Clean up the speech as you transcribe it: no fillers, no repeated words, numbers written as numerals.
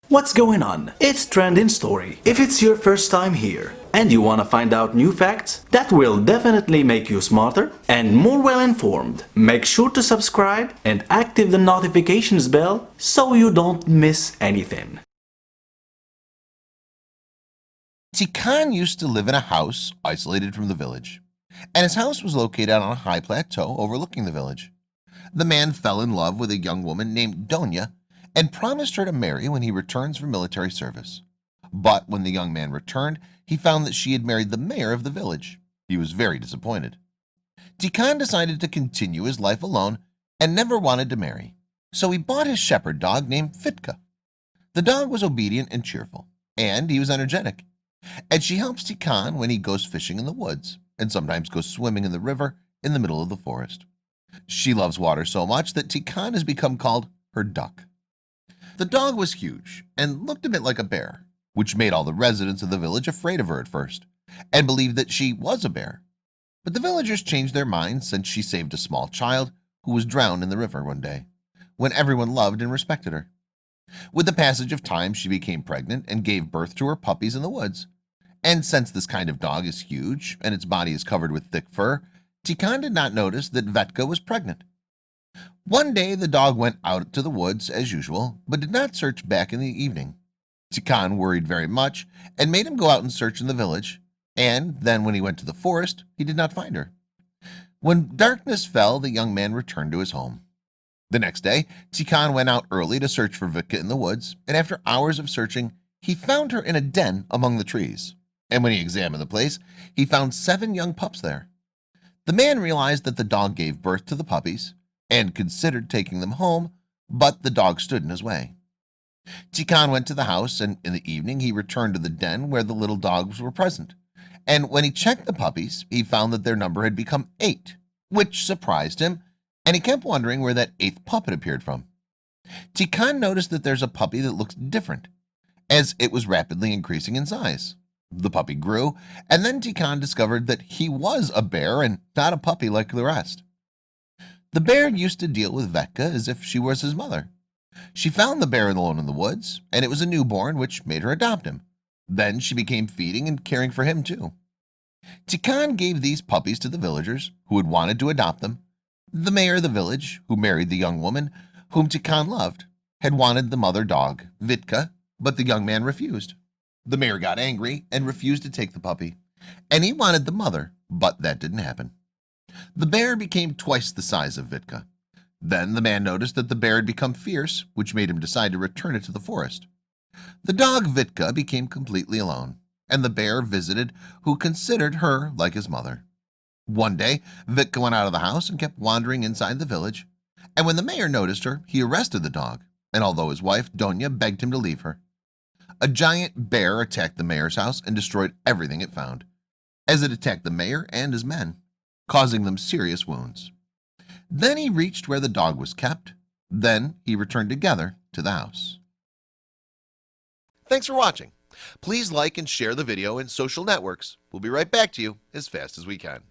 What's going on? It's Trending Story. If it's your first time here and you want to find out new facts that will definitely make you smarter and more well informed, make sure to subscribe and active the notifications bell so you don't miss anything. Tikan used to live in a house isolated from the village, and his house was located on a high plateau overlooking the village. The man fell in love with a young woman named Donya and promised her to marry when he returns from military service. But when the young man returned, he found that she had married the mayor of the village. He was very disappointed. Tikan decided to continue his life alone and never wanted to marry, so he bought his shepherd dog named Vitka. The dog was obedient and cheerful, and he was energetic, and she helps Tikan when he goes fishing in the woods and sometimes goes swimming in the river in the middle of the forest. She loves water so much that Tikan has become called her duck. The dog was huge and looked a bit like a bear, which made all the residents of the village afraid of her at first and believed that she was a bear. But the villagers changed their minds since she saved a small child who was drowned in the river one day, when everyone loved and respected her. With the passage of time, she became pregnant and gave birth to her puppies in the woods. And since this kind of dog is huge and its body is covered with thick fur, Tikan did not notice that Vetka was pregnant. One day the dog went out to the woods as usual, but did not search back in the evening. Tikan worried very much and made him go out and search in the village, and then when he went to the forest, he did not find her. When darkness fell, the young man returned to his home. The next day, Tikan went out early to search for Vitka in the woods, and after hours of searching, he found her in a den among the trees. And when he examined the place, he found 7 young pups there. The man realized that the dog gave birth to the puppies and considered taking them home, but the dog stood in his way. Tikan went to the house, and in the evening he returned to the den where the little dogs were present. And when he checked the puppies, he found that their number had become 8, which surprised him, and he kept wondering where that 8th pup had appeared from. Tikan noticed that there's a puppy that looks different, as it was rapidly increasing in size. The puppy grew, and then Tikan discovered that he was a bear and not a puppy like the rest. The bear used to deal with Vetka as if she was his mother. She found the bear alone in the woods, and it was a newborn, which made her adopt him. Then she became feeding and caring for him too. Tikan gave these puppies to the villagers who had wanted to adopt them. The mayor of the village, who married the young woman whom Tikan loved, had wanted the mother dog, Vitka, but the young man refused. The mayor got angry and refused to take the puppy, and he wanted the mother, but that didn't happen. The bear became twice the size of Vitka. Then the man noticed that the bear had become fierce, which made him decide to return it to the forest. The dog Vitka became completely alone, and the bear visited, who considered her like his mother. One day, Vitka went out of the house and kept wandering inside the village, and when the mayor noticed her, he arrested the dog, and although his wife, Donya, begged him to leave her. A giant bear attacked the mayor's house and destroyed everything it found, as it attacked the mayor and his men, causing them serious wounds. Then he reached where the dog was kept. Then he returned together to the house. Thanks for watching. Please like and share the video in social networks. We'll be right back to you as fast as we can.